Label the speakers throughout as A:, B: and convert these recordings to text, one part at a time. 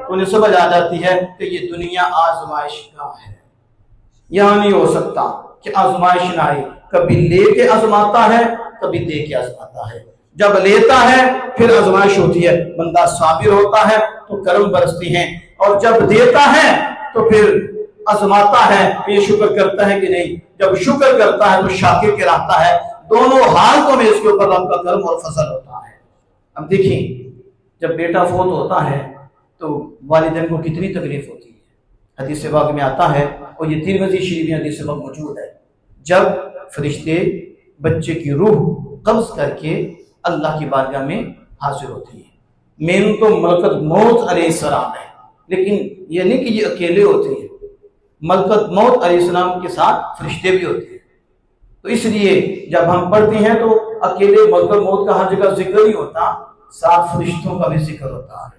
A: उन्हें समझ आ जाती है कि ये दुनिया आजमाइश का है। यहाँ नहीं हो सकता कि आजमाइश ना आए, कभी लेके आजमाता है, कभी दे के आजमाता है। जब लेता है फिर आजमाइश होती है, बंदा साबिर होता है तो कर्म बरसती हैं, और जब देता है तो फिर आजमाता है कि ये शुक्र करता है कि नहीं। जब शुक्र करता है तो शाकिर कहलाता है। दोनों हालतों में इसके ऊपर रब का कर्म और फजल होता है। अब देखिए, जब बेटा फौत होता है तो वालिदैन को कितनी तकलीफ होती है। हदीस पाक में आता है, और ये तिरमिज़ी शरीफ में हदीस पाक मौजूद है, जब फरिश्ते बच्चे की रूह कब्ज करके अल्लाह की बारगाह में हाजिर होती है। मेन तो मलकत मौत अलैहिस्सलाम है, लेकिन ये नहीं कि ये अकेले होते हैं, मलकत मौत अलैहिस्सलाम के साथ फरिश्ते भी होते हैं। तो इसलिए जब हम पढ़ते हैं तो अकेले मलकत मौत का हर जगह जिक्र नहीं होता, साथ फरिश्तों का भी जिक्र होता है,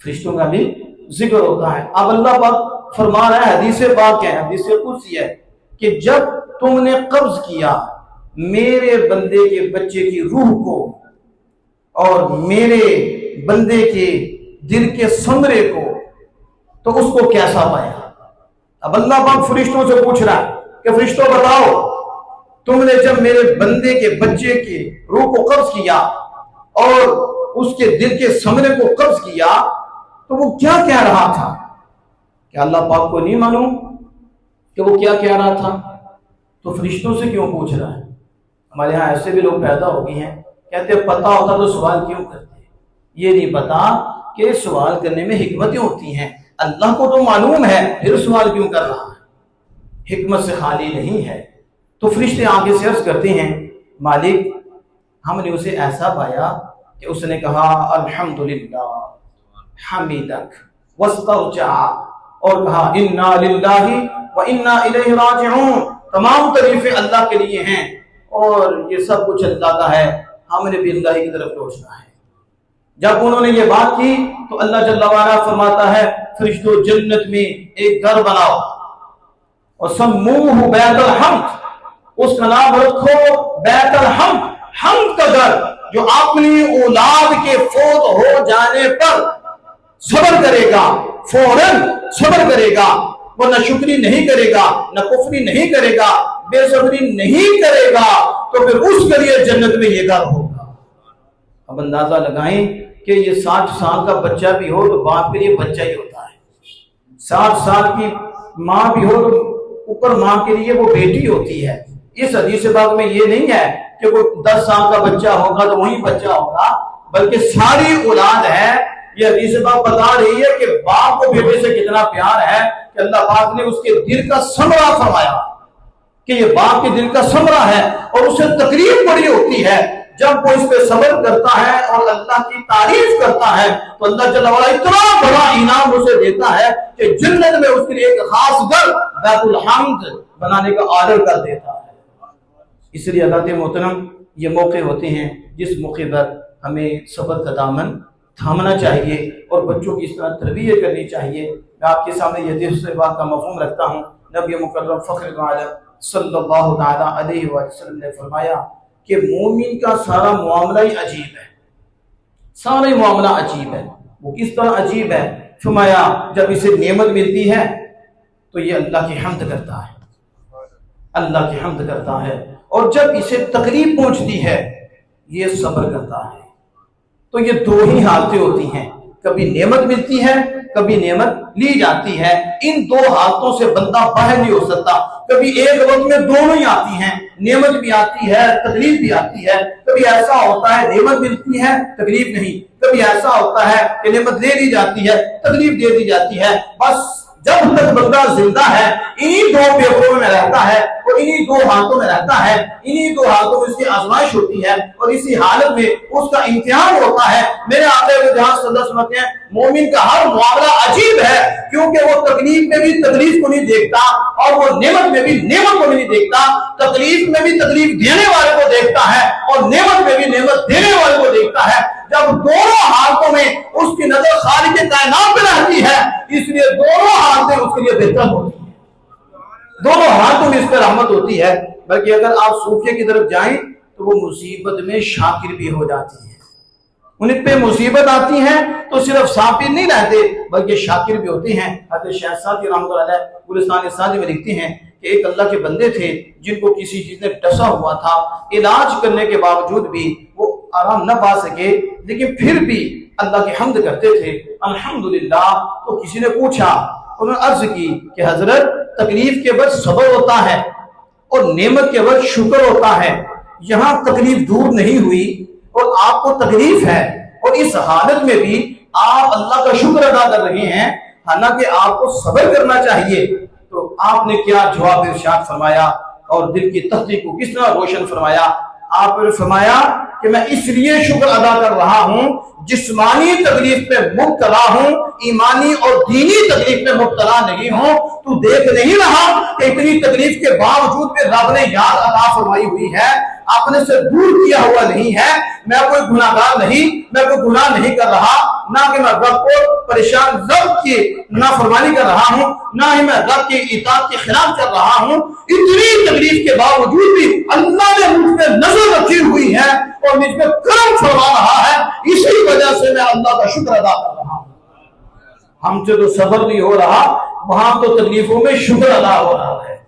A: फरिश्तों का भी जिक्र होता है। अब अल्लाह पाक फरमा रहा है, हदीस पाक है, हदीस कुदसी है, कि जब तुमने कब्ज किया मेरे बंदे के बच्चे की रूह को और मेरे बंदे के दिल के समरे को, तो उसको कैसा पाया। अब अल्लाह पाक फरिश्तों से पूछ रहा है कि फरिश्तों बताओ, तुमने जब मेरे बंदे के बच्चे की रूह को कब्ज किया और उसके दिल के समरे को कब्ज किया, तो वो क्या कह रहा था। क्या अल्लाह पाक को नहीं मालूम कि वो क्या कह रहा था? तो फरिश्तों से क्यों पूछ रहा है? हमारे यहाँ ऐसे भी लोग पैदा हो गए हैं, कहते पता होता तो सवाल क्यों करते। ये नहीं पता कि सवाल करने में हिकमतें होती हैं। अल्लाह को तो मालूम है, फिर सवाल क्यों कर रहा है? हिकमत से खाली नहीं है। तो फरिश्ते आगे से अर्ज करते हैं, मालिक हमने उसे ऐसा पाया कि उसने कहा अल्हम्दुलिल्लाह हमीदक वस्तरजा, और कहा इन्ना लिल्लाहि व इन्ना इलैहि राजिऊन, तमाम तारीफें अल्लाह के लिए हैं और ये सब कुछ अल्लाह का है, हमने भी अल्लाह की तरफ लौटना है। जब उन्होंने ये बात की तो अल्लाह जल्ला वाला फरमाता है, फरिश्तों जन्नत में एक घर बनाओ और सम्मूहु बैतुल हम्द, उसका नाम रखो बैतुल हम्द, हम्द का घर, जो अपनी औलाद के फौत हो जाने पर सब्र करेगा, फौरन सब्र करेगा, वो न शुक्री नहीं करेगा, न कुफरी नहीं करेगा, बेसब्री नहीं करेगा, तो फिर उसके लिए जन्नत में ये घर होगा। अब अंदाजा लगाएं कि ये 60 साल का बच्चा भी हो तो बाप के लिए बच्चा ही होता है, 60 साल की माँ भी हो तो ऊपर माँ के लिए वो बेटी होती है। इस हदीस पाक में ये नहीं है कि वो 10 साल का बच्चा होगा तो वही बच्चा होगा, बल्कि सारी औलाद है। ये हदीस पाक बता रही है कि बाप को बेटे से कितना प्यार है कि अल्लाह पाक ने उसके दिल का समरा फरमाया कि ये बाप के दिल का समरा है, और उसे तकलीफ बड़ी होती है जब वो इस पे सब्र करता है और अल्लाह की तारीफ करता है, तो अल्लाह जल्ला वाला इतना बड़ा इनाम उसे देता है कि जन्नत में उसके लिए एक खास घर बैतुल हम्द बनाने का ऑर्डर कर देता है। इसलिए अल्लाह मोहतरम, ये मौके होते हैं जिस मौके पर हमें सब्र का दामन थामना चाहिए और बच्चों की इस तरह तरबियत करनी चाहिए। मैं आपके सामने ये हदीस बात का मफ़हूम रखता हूँ। नबी मुकर्रम फ़ख्र आलम सल्लल्लाहु ताला अलैहि वसल्लम ने फरमाया कि मोमिन का सारा मामला ही अजीब है, सारा ही मामला अजीब है। वो किस तरह अजीब है? फरमाया जब इसे नेमत मिलती है तो ये अल्लाह की हम्द करता है, अल्लाह की हम्द करता है, और जब इसे तकलीफ पहुंचती है ये सब्र करता है। तो ये दो ही हालतें होती हैं, कभी नेमत मिलती है, कभी नेमत ली जाती है। इन दो हालतों से बंदा बाहर नहीं हो सकता। कभी एक वक्त में दोनों ही आती हैं, नेमत भी आती है, तकलीफ भी आती है। कभी ऐसा होता है नेमत मिलती है, तकलीफ नहीं, कभी ऐसा होता है कि नेमत ले ली जाती है, तकलीफ दे दी जाती है। बस जब तक बंदा जिंदा है इन्हीं दो पेपरों में रहता है और इन्हीं दो हाथों में रहता है, इन्हीं दो हाथों में उसकी आजमाइश होती है और इसी हालत में उसका इम्तिहान होता है। मेरे आते हुए ध्यान सदा समझते हैं, मोमिन का हर मामला अजीब है, क्योंकि वो तकलीफ में भी तकलीफ को नहीं देखता और वो नेमत में भी नेमत को नहीं देखता। तकलीफ में भी तकलीफ देने वाले को देखता है और नेमत में भी नेमत देने वाले को देखता है। जब दोनों हाथों में उसकी नजर खालिक कायनात पे रहती है, इसलिए दोनों हाथें उसके लिए बेहतर होती है, दोनों हाथों में इस पर रहमत होती है। बल्कि अगर आप सूफिया की तरफ जाएं तो वो मुसीबत में शाकिर भी हो जाती है। उन पे मुसीबत आती है तो सिर्फ साबिर नहीं रहते बल्कि शाकिर भी होते हैं। हज़रत शाह सादी रहमतुल्लाह अलैह गुलिस्तान सादी में लिखते हैं कि एक अल्लाह के बंदे थे जिनको किसी चीज ने डसा हुआ था, इलाज करने के बावजूद भी वो आराम न पा सके, लेकिन फिर भी अल्लाह की हम्द करते थे, अल्हम्दुलिल्लाह। तो किसी ने पूछा, उन्होंने अर्ज की कि हजरत तकलीफ के बाद सब्र होता है और नेमत के बाद शुक्र होता है, यहाँ तकलीफ दूर नहीं हुई और आपको तकलीफ है और इस हालत में भी आप अल्लाह का शुक्र अदा कर रहे हैं, हालांकि आपको सब्र करना चाहिए। तो आपने क्या जवाब इरशाद फरमाया और दिल की तख्ती को किस तरह रोशन फरमाया। आपने फरमाया कि मैं इसलिए शुक्र अदा कर रहा हूं, जिस्मानी तकलीफ पे मुब्तला हूं, ईमानी और दीनी तकलीफ पे मुब्तला नहीं हूं। तू देख नहीं रहा कि इतनी तकलीफ के बावजूद भी रब ने याद अता फरमाई हुई है, अपने से दूर किया हुआ नहीं है। मैं कोई गुनाहगार नहीं, मैं कोई गुनाह नहीं कर रहा, ना कि मैं रब को परेशान, रब की नाफरमानी कर रहा हूं, ना ही मैं रब की इताअत के खिलाफ कर रहा हूं। इतनी तकलीफ के बावजूद भी अल्लाह ने मुझ पे नजर रखी हुई है और मुझ पे करम फरमा रहा है, इसी वजह से मैं अल्लाह का शुक्र अदा कर रहा हूं। हमसे तो सब्र नहीं हो रहा, वहां तो तकलीफों में शुक्र अदा हो रहा है।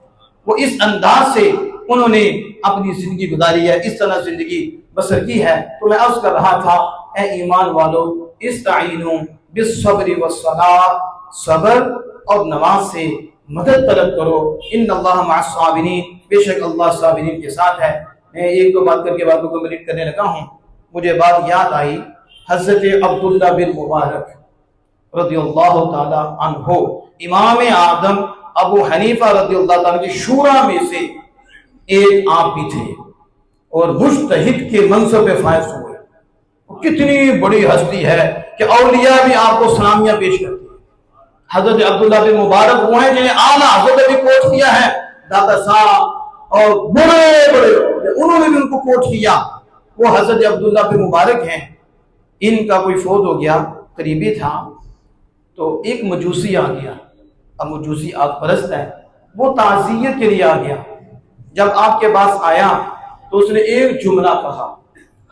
A: वो इस अंदाज से उन्होंने अपनी जिंदगी गुजारी है, इस तरह जिंदगी बसर की है। तो मैं अर्ज कर रहा था, ए ईमान वालों, इस्ताईनु बिस्सब्रि वस्सलाह, सब्र और नमाज से मदद तलब करो। इन्नल्लाह मअस-साबिरीन, बेशक अल्लाह साबिरीन के साथ है। मैं एक दो बात करके बातों को कंप्लीट करने लगा हूँ। मुझे बात याद आई, हजरत अब्दुल्ला बिन मुबारक रदियल्लाहु ताला अन्हु, इमाम आदम अबू हनीफा रदियल्लाहु ताला की शूरा में से एक आप भी थे और मुज्तहिद के मनसब पे फायज हुए। कितनी बड़ी हस्ती है कि औलिया भी आपको सलामियां पेश करती है। हजरत अब्दुल्ला बिन मुबारक वो हैं जिन्हें आला हजरत भी कोट किया है, दादा साहब और बड़े बड़े उन्होंने भी उनको कोट किया। वो हजरत अब्दुल्ला बिन मुबारक हैं। इनका कोई फौत हो गया, करीबी था, तो एक मजूसी आ गया। अब मजूसी आग परस्त है, वो ताज़ियत के लिए आ गया। जब आपके पास आया तो उसने एक जुमला कहा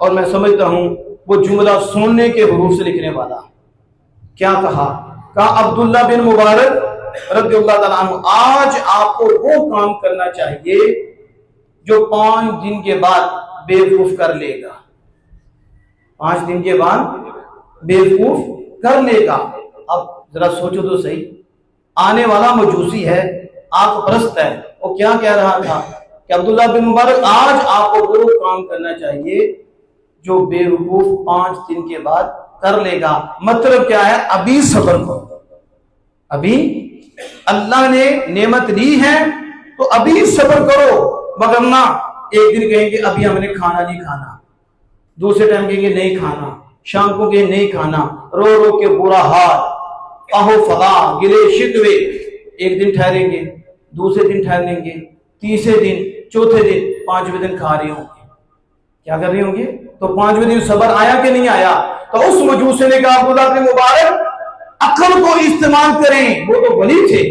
A: और मैं समझता हूं वो जुमला सुनने के हरूफ से लिखने वाला। क्या कहा? अब्दुल्ला बिन मुबारक रज़ियल्लाहु ताला अन्हु, आज आपको वो काम करना चाहिए जो 5 दिन के बाद बेवकूफ कर लेगा। 5 दिन के बाद बेवकूफ कर लेगा। अब जरा सोचो तो सही, आने वाला मजूसी है, आग परस्त है, वो क्या कह रहा था कि अब्दुल्ला बिन मुबारक, आज आपको वो काम करना चाहिए जो बेवकूफ 5 दिन के बाद कर लेगा। मतलब क्या है? अभी सब्र करो, अभी अल्लाह ने नेमत दी है तो अभी सब्र करो, मगर ना एक दिन कहेंगे अभी हमने खाना नहीं खाना, दूसरे टाइम कहेंगे नहीं खाना, शाम को कहेंगे नहीं खाना, रो रो के बुरा हाल, आहो फला गिले शिकवे। एक दिन ठहरेंगे, दूसरे दिन ठहरेंगे, तीसरे दिन, चौथे दिन, 5वें दिन खा रहे होंगे। क्या कर रहे होंगे? तो 5वें दिन सब्र आया कि नहीं आया? तो उस मजूसी ने कहा अब्दुल्ला बिन मुबारक, अक्ल को इस्तेमाल करें। वो तो वली थे,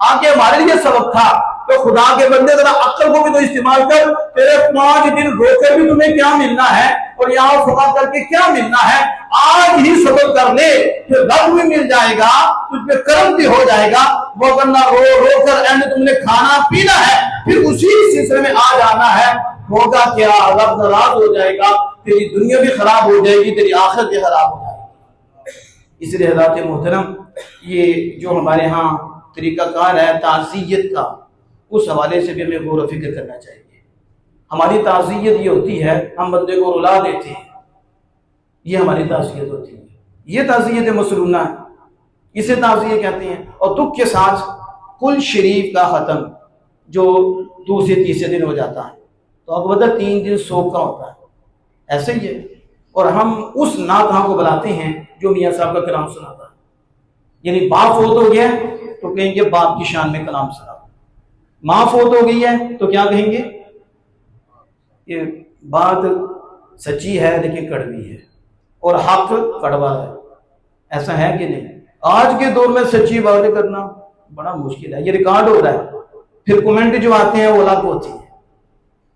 A: आगे हमारे लिए सबक था, तो खुदा के बंदे जरा अक्ल को भी तो इस्तेमाल कर। तेरे 5 दिन रोकर भी तुम्हें क्या मिलना है और यहाँ फुका करके क्या मिलना है? आज ही सब्र कर ले, फिर रब भी मिल जाएगा, तुझ पे करम भी हो जाएगा। वो वरना रो रो कर एंड तुमने खाना पीना है, फिर उसी सिलसिले में आ जाना है, होगा क्या? रब नाराज हो जाएगा, तेरी दुनिया भी खराब हो जाएगी, तेरी आखिरत भी खराब हो जाएगी। इसलिए हज़रात मोहतरम, ये जो हमारे यहाँ तरीकाकार है ताज़ियत का, उस हवाले से भी हमें गौर फिक्र करना चाहिए। हमारी ताज़ियत ये होती है, हम बंदे को रुला देते हैं, ये हमारी ताज़ियत होती है। ये ताज़ियत मसरूना है, इसे ताज़ियत कहते हैं। और दुख के साथ कुल शरीफ का ख़त्म जो दूसरे तीसरे दिन हो जाता है, तो आपको पता 3 दिन शोक का होता है, ऐसे ही है। और हम उस नातहा को बुलाते हैं जो मियाँ साहब का कलाम सुनाता है। यानी बाप फोत हो गया तो कहेंगे बाप की शान में कलाम सुना, माँ फोत हो गई है तो क्या कहेंगे? ये बात सच्ची है लेकिन कड़वी है और हक कड़वा है। ऐसा है कि नहीं? आज के दौर में सच्ची बातें करना बड़ा मुश्किल है। ये रिकॉर्ड हो रहा है, फिर कमेंट जो आते हैं वो अलग होती है।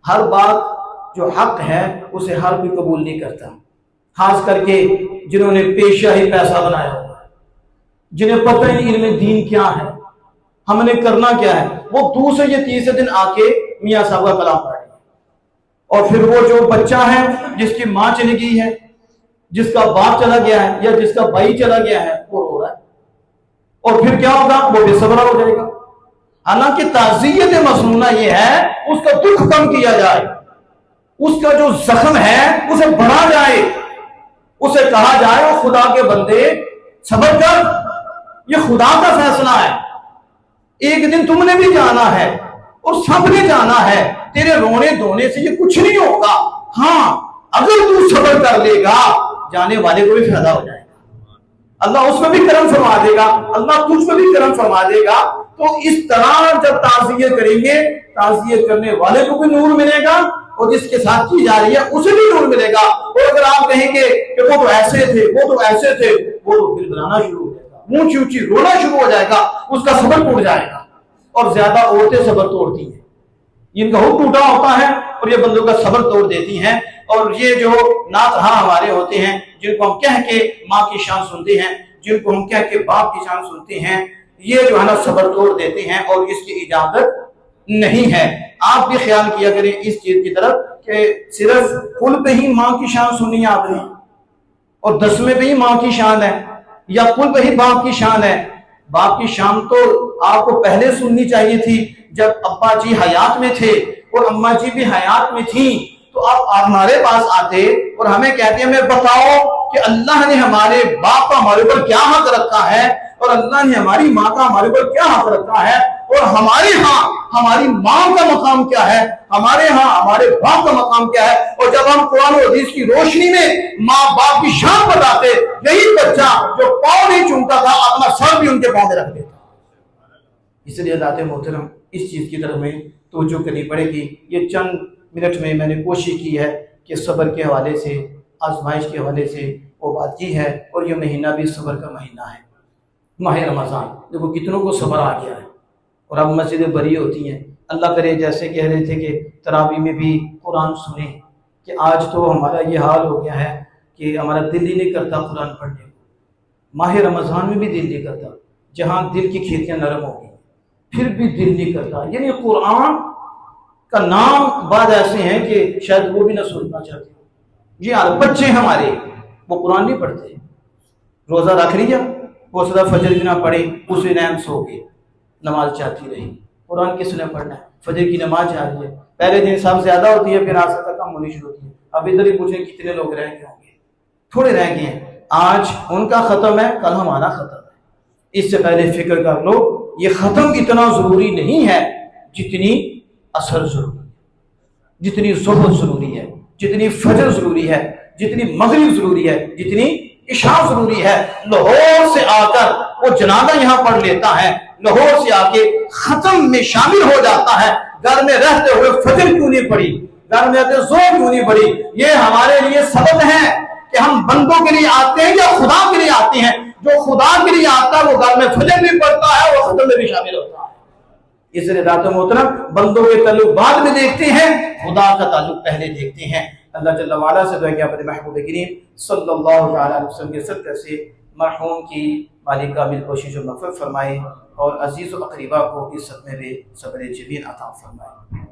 A: हर बात जो हक है उसे हर कोई कबूल नहीं करता। खास करके जिन्होंने पेशा ही पैसा बनाया हुआ है, जिन्हें पता ही नहीं इनमें दीन क्या है, हमने करना क्या है, वो दूसरे या तीसरे दिन आके मियाँ साहब का कलाम पढ़ रहे हैं। और फिर वो जो बच्चा है जिसकी माँ चली गई है, जिसका बाप चला गया है या जिसका भाई चला गया है, वो रो रहा है। और फिर क्या होगा, वो बेसब्रा हो जाएगा। हालांकि ताज़ियत मसनूना ये है उसका दुख कम किया जाए, उसका जो जख्म है उसे बढ़ा जाए, उसे कहा जाए वो खुदा के बंदे सब्र कर, ये खुदा का फैसला है, एक दिन तुमने भी जाना है और सबने जाना है, तेरे रोने धोने से ये कुछ नहीं होगा। हाँ, अगर तू सब्र कर लेगा जाने वाले को भी फायदा हो जाएगा, अल्लाह उसमें भी करम फरमा देगा, अल्लाह तुझ में भी करम फरमा देगा। तो इस तरह जब ताज़ियत करेंगे, ताज़ियत करने वाले को भी नूर मिलेगा और जिसके साथ की जा रही है उसे भी नूर मिलेगा। और अगर आप कहेंगे कि वो तो ऐसे थे, वो तो ऐसे थे, वो तो बिल बनाना शुरू हो जाएगा, ऊंची ऊंची रोना शुरू हो जाएगा, उसका सब्र टूट जाएगा। और ज्यादा औरतें सब्र तोड़ती हैं, इनका हुक्म टूटा होता है और ये बंदों का सब्र तोड़ देती हैं। और ये जो नातहा हमारे होते हैं, जिनको हम कह के माँ की शान सुनते हैं, जिनको हम कह के बाप की शान सुनते हैं, ये जो है ना सब्र तोड़ देते हैं और इसकी इजाजत नहीं है। आप भी ख्याल किया करें इस चीज की तरफ कि सिर्फ कुल पे ही माँ की शान सुनी है आपने और 10वें पे ही माँ की शान है, या कुल पे ही बाप की शान है। बाप की शान तो आपको पहले सुननी चाहिए थी, जब अब्बा जी हयात में थे और अम्मा जी भी हयात में थी, तो आप हमारे पास आते और हमें कहते हैं हमें बताओ कि अल्लाह ने हमारे बाप का हमारे ऊपर क्या हक रखा है और अल्लाह ने हमारी माँ का हमारे ऊपर क्या हक रखा है, और हमारे यहाँ हमारी माँ का मकाम क्या है, हमारे यहाँ हमारे बाप का मकाम क्या है। और जब हम कुरान और हदीस की रोशनी में माँ बाप की शान बताते, यही बच्चा जो पाँव नहीं चूमता था अपना सर भी उनके पाँव में रख देता। इसलिए दाते मोहतरम इस चीज की तरफ में तवज्जो करनी पड़ेगी। ये चंद मिनट में मैंने कोशिश की है कि सब्र के हवाले से, आजमाइश के हवाले से वो बात की है। और ये महीना भी सब्र का महीना है, माह रमज़ान। देखो कितनों को सब्र आ गया है और अब मस्जिदें बरी होती हैं। अल्लाह करे, जैसे कह रहे थे कि तरावी में भी कुरान सुने, कि आज तो हमारा ये हाल हो गया है कि हमारा दिल ही नहीं करता कुरान पढ़ने को। माह रमज़ान में भी दिल नहीं करता, जहाँ दिल की खेतियाँ नरम हो गई फिर भी दिल नहीं करता। यानी कुरान का नाम बाद ऐसे हैं कि शायद वो भी ना सुनना चाहते हो। जी हाँ, बच्चे हमारे वो कुरान नहीं पढ़ते, रोज़ा रख लिया, वो सदा फजर भी ना पढ़े, उसे नैन सो गए, नमाज चाहती रही। कुरान किसने पढ़ना है? फजर की नमाज जा रही है, पहले दिन सब ज्यादा होती है, फिर आस्ते तक कम होनी शुरू होती है। अब इधर ही पूछे कितने लोग रह गए होंगे, थोड़े रह गए हैं। आज उनका खत्म है, कल हमारा खत्म है। इससे पहले फिक्र कर लो, ये खत्म इतना जरूरी नहीं है जितनी असर जरूरी है, जितनी ज़ुहर जरूरी है, जितनी फजर जरूरी है, जितनी मगरिब जरूरी है, जितनी इशा जरूरी है। लाहौर से आकर वो जनाजा यहाँ पढ़ लेता है, लाहौर से आके खत्म में शामिल हो जाता है। घर में रहते हुए फजर क्यों नहीं पड़ी, घर में रहते जोर क्यों नहीं पड़ी? ये हमारे लिए सबक है कि हम बंदों के लिए आते हैं या खुदा के लिए आते हैं। जो खुदा के लिए आता है वो घर में फजर भी पढ़ता है, वो खत्म में भी शामिल होता है। इसलिए दाता मोहतरम, बंदों के ताल्लुक बाद में देखते हैं, खुदा का ताल्लुक पहले देखते हैं। अल्लाह जल्ल वाला से दुआ कि अपने महबूब करीम सल्लल्लाहु अलैहि वसल्लम के सदक़े से मरहूम की मालिक कामिल कोशिश और मग़फ़िरत फरमाए और अजीज़ व अक़रीबा को इस सदमे में सब्र जमील अता फरमाए।